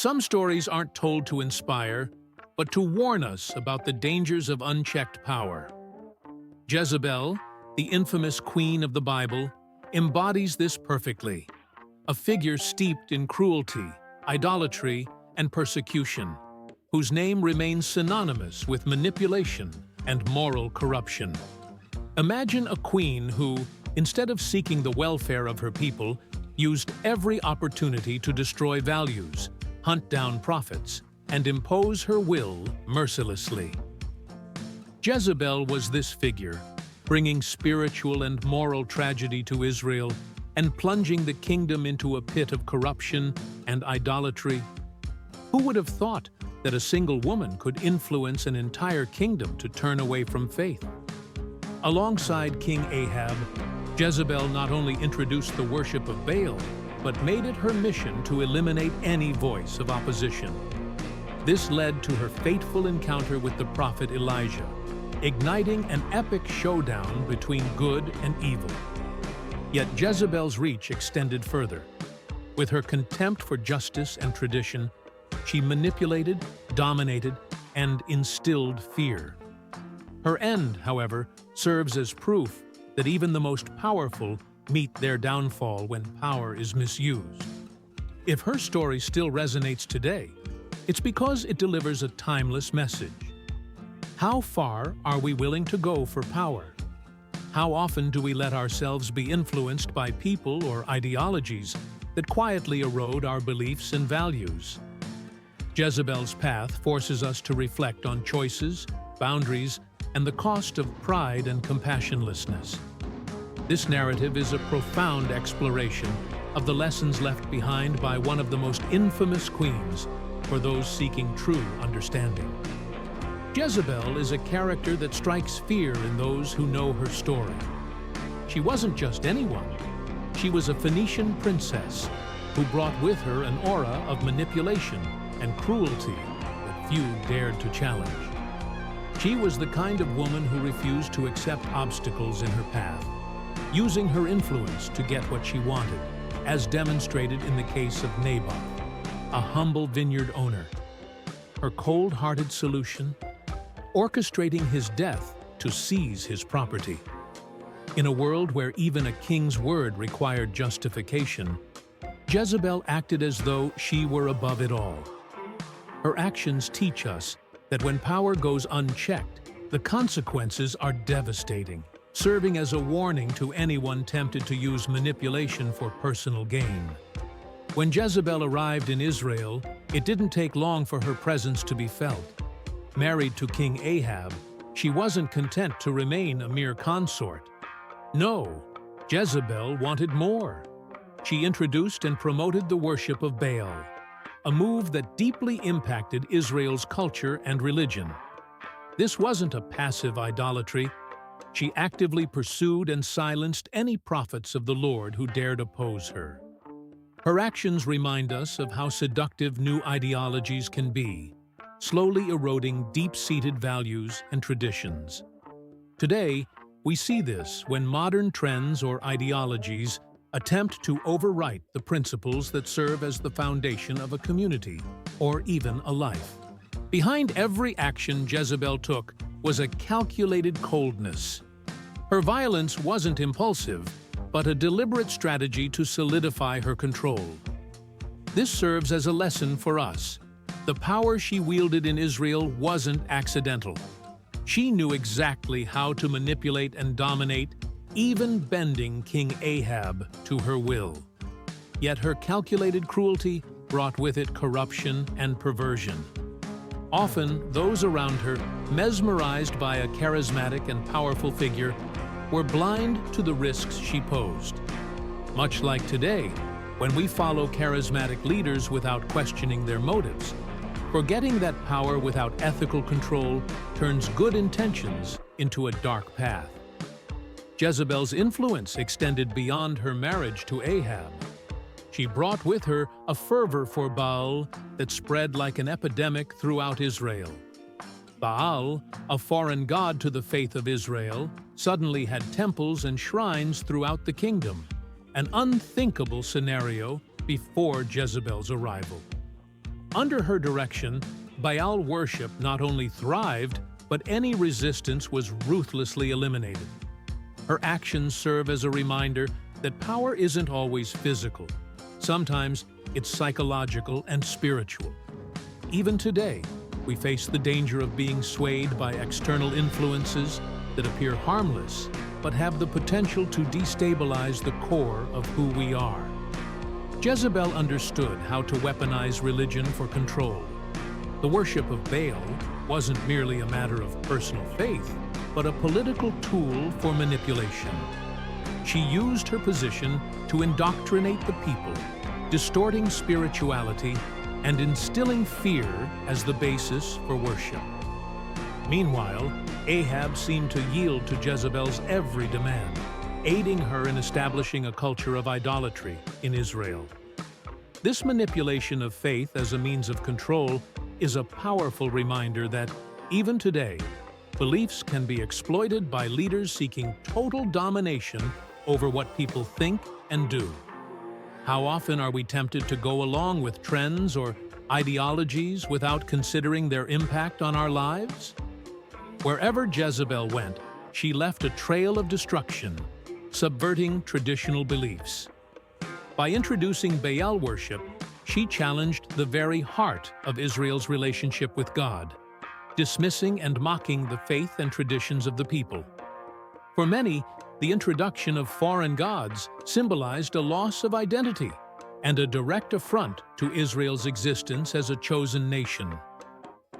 Some stories aren't told to inspire, but to warn us about the dangers of unchecked power. Jezebel, the infamous queen of the Bible, embodies this perfectly, a figure steeped in cruelty, idolatry, and persecution, whose name remains synonymous with manipulation and moral corruption. Imagine a queen who, instead of seeking the welfare of her people, used every opportunity to destroy values, hunt down prophets, and impose her will mercilessly. Jezebel was this figure, bringing spiritual and moral tragedy to Israel and plunging the kingdom into a pit of corruption and idolatry. Who would have thought that a single woman could influence an entire kingdom to turn away from faith? Alongside King Ahab, Jezebel not only introduced the worship of Baal, but made it her mission to eliminate any voice of opposition. This led to her fateful encounter with the prophet Elijah, igniting an epic showdown between good and evil. Yet Jezebel's reach extended further. With her contempt for justice and tradition, she manipulated, dominated, and instilled fear. Her end, however, serves as proof that even the most powerful meet their downfall when power is misused. If her story still resonates today, it's because it delivers a timeless message. How far are we willing to go for power? How often do we let ourselves be influenced by people or ideologies that quietly erode our beliefs and values? Jezebel's path forces us to reflect on choices, boundaries, and the cost of pride and compassionlessness. This narrative is a profound exploration of the lessons left behind by one of the most infamous queens for those seeking true understanding. Jezebel is a character that strikes fear in those who know her story. She wasn't just anyone. She was a Phoenician princess who brought with her an aura of manipulation and cruelty that few dared to challenge. She was the kind of woman who refused to accept obstacles in her path, using her influence to get what she wanted, as demonstrated in the case of Naboth, a humble vineyard owner. Her cold-hearted solution, orchestrating his death to seize his property. In a world where even a king's word required justification, Jezebel acted as though she were above it all. Her actions teach us that when power goes unchecked, the consequences are devastating, serving as a warning to anyone tempted to use manipulation for personal gain. When Jezebel arrived in Israel, it didn't take long for her presence to be felt. Married to King Ahab, she wasn't content to remain a mere consort. No, Jezebel wanted more. She introduced and promoted the worship of Baal, a move that deeply impacted Israel's culture and religion. This wasn't a passive idolatry. She actively pursued and silenced any prophets of the Lord who dared oppose her. Her actions remind us of how seductive new ideologies can be, slowly eroding deep-seated values and traditions. Today, we see this when modern trends or ideologies attempt to overwrite the principles that serve as the foundation of a community or even a life. Behind every action Jezebel took was a calculated coldness. Her violence wasn't impulsive, but a deliberate strategy to solidify her control. This serves as a lesson for us. The power she wielded in Israel wasn't accidental. She knew exactly how to manipulate and dominate, even bending King Ahab to her will. Yet her calculated cruelty brought with it corruption and perversion. Often, those around her, mesmerized by a charismatic and powerful figure, were blind to the risks she posed. Much like today, when we follow charismatic leaders without questioning their motives, forgetting that power without ethical control turns good intentions into a dark path. Jezebel's influence extended beyond her marriage to Ahab. She brought with her a fervor for Baal that spread like an epidemic throughout Israel. Baal, a foreign god to the faith of Israel, suddenly had temples and shrines throughout the kingdom, an unthinkable scenario before Jezebel's arrival. Under her direction, Baal worship not only thrived, but any resistance was ruthlessly eliminated. Her actions serve as a reminder that power isn't always physical. Sometimes it's psychological and spiritual. Even today, we face the danger of being swayed by external influences that appear harmless, but have the potential to destabilize the core of who we are. Jezebel understood how to weaponize religion for control. The worship of Baal wasn't merely a matter of personal faith, but a political tool for manipulation. She used her position to indoctrinate the people, distorting spirituality and instilling fear as the basis for worship. Meanwhile, Ahab seemed to yield to Jezebel's every demand, aiding her in establishing a culture of idolatry in Israel. This manipulation of faith as a means of control is a powerful reminder that, even today, beliefs can be exploited by leaders seeking total domination over what people think and do. How often are we tempted to go along with trends or ideologies without considering their impact on our lives? Wherever Jezebel went, she left a trail of destruction, subverting traditional beliefs. By introducing Baal worship, she challenged the very heart of Israel's relationship with God, dismissing and mocking the faith and traditions of the people. For many, the introduction of foreign gods symbolized a loss of identity and a direct affront to Israel's existence as a chosen nation.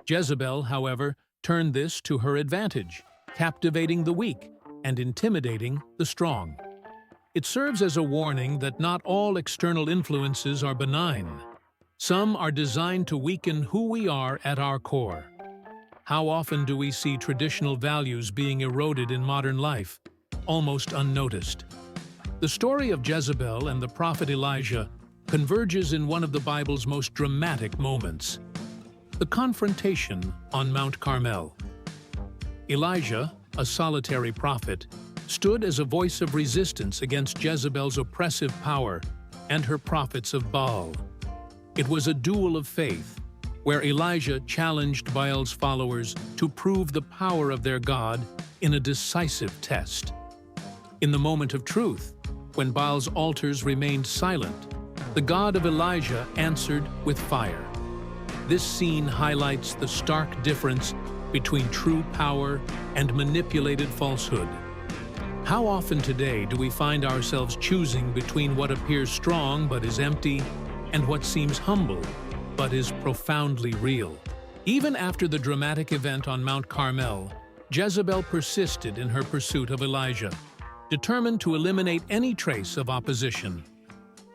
Jezebel, however, turned this to her advantage, captivating the weak and intimidating the strong. It serves as a warning that not all external influences are benign. Some are designed to weaken who we are at our core. How often do we see traditional values being eroded in modern life, almost unnoticed? The story of Jezebel and the prophet Elijah converges in one of the Bible's most dramatic moments: the confrontation on Mount Carmel. Elijah, a solitary prophet, stood as a voice of resistance against Jezebel's oppressive power and her prophets of Baal. It was a duel of faith, where Elijah challenged Baal's followers to prove the power of their God in a decisive test. In the moment of truth, when Baal's altars remained silent, the God of Elijah answered with fire. This scene highlights the stark difference between true power and manipulated falsehood. How often today do we find ourselves choosing between what appears strong but is empty and what seems humble but is profoundly real? Even after the dramatic event on Mount Carmel, Jezebel persisted in her pursuit of Elijah, determined to eliminate any trace of opposition.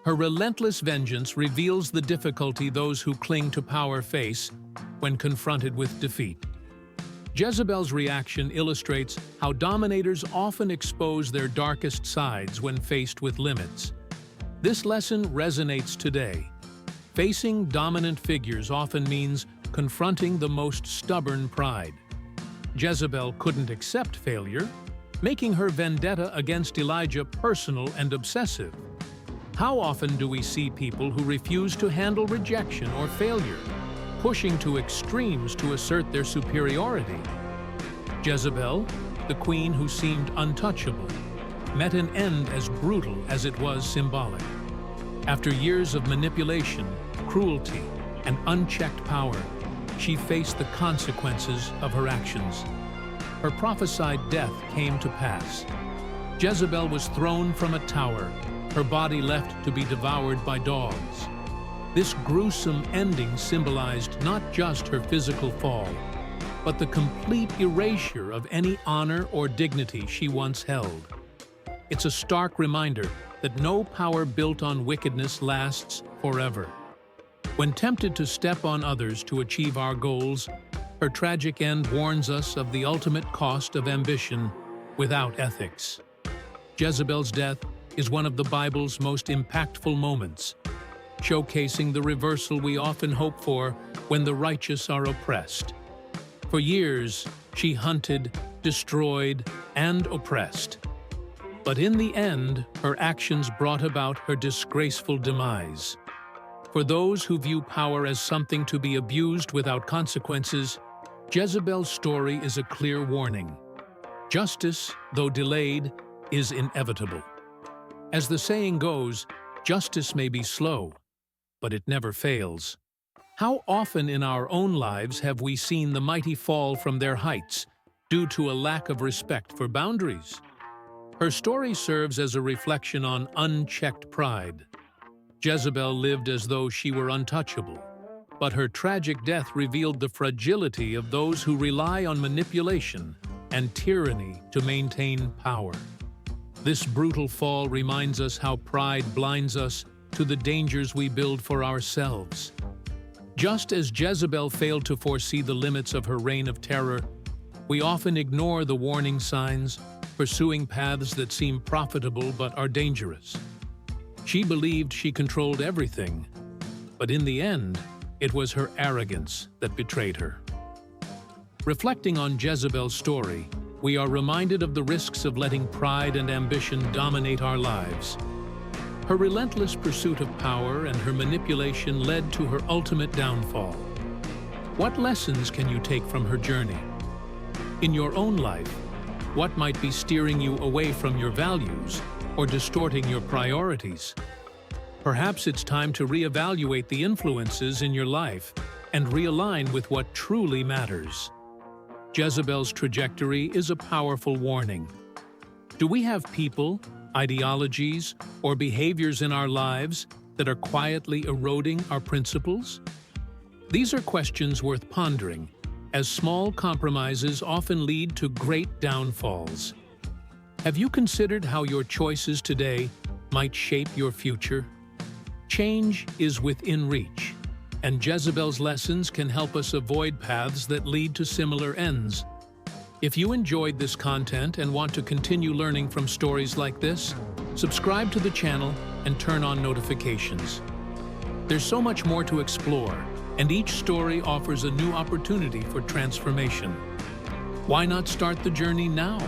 Her relentless vengeance reveals the difficulty those who cling to power face when confronted with defeat. Jezebel's reaction illustrates how dominators often expose their darkest sides when faced with limits. This lesson resonates today. Facing dominant figures often means confronting the most stubborn pride. Jezebel couldn't accept failure, making her vendetta against Elijah personal and obsessive. How often do we see people who refuse to handle rejection or failure, pushing to extremes to assert their superiority? Jezebel, the queen who seemed untouchable, met an end as brutal as it was symbolic. After years of manipulation, cruelty, and unchecked power, she faced the consequences of her actions. Her prophesied death came to pass. Jezebel was thrown from a tower, her body left to be devoured by dogs. This gruesome ending symbolized not just her physical fall, but the complete erasure of any honor or dignity she once held. It's a stark reminder that no power built on wickedness lasts forever. When tempted to step on others to achieve our goals, her tragic end warns us of the ultimate cost of ambition without ethics. Jezebel's death is one of the Bible's most impactful moments, showcasing the reversal we often hope for when the righteous are oppressed. For years, she hunted, destroyed, and oppressed. But in the end, her actions brought about her disgraceful demise. For those who view power as something to be abused without consequences, Jezebel's story is a clear warning. Justice, though delayed, is inevitable. As the saying goes, justice may be slow, but it never fails. How often in our own lives have we seen the mighty fall from their heights due to a lack of respect for boundaries? Her story serves as a reflection on unchecked pride. Jezebel lived as though she were untouchable, but her tragic death revealed the fragility of those who rely on manipulation and tyranny to maintain power. This brutal fall reminds us how pride blinds us to the dangers we build for ourselves. Just as Jezebel failed to foresee the limits of her reign of terror, we often ignore the warning signs, pursuing paths that seem profitable but are dangerous. She believed she controlled everything, but in the end, it was her arrogance that betrayed her. Reflecting on Jezebel's story, we are reminded of the risks of letting pride and ambition dominate our lives. Her relentless pursuit of power and her manipulation led to her ultimate downfall. What lessons can you take from her journey? In your own life, what might be steering you away from your values or distorting your priorities? Perhaps it's time to reevaluate the influences in your life and realign with what truly matters. Jezebel's trajectory is a powerful warning. Do we have people, ideologies, or behaviors in our lives that are quietly eroding our principles? These are questions worth pondering, as small compromises often lead to great downfalls. Have you considered how your choices today might shape your future? Change is within reach, and Jezebel's lessons can help us avoid paths that lead to similar ends. If you enjoyed this content and want to continue learning from stories like this, subscribe to the channel and turn on notifications. There's so much more to explore, and each story offers a new opportunity for transformation. Why not start the journey now?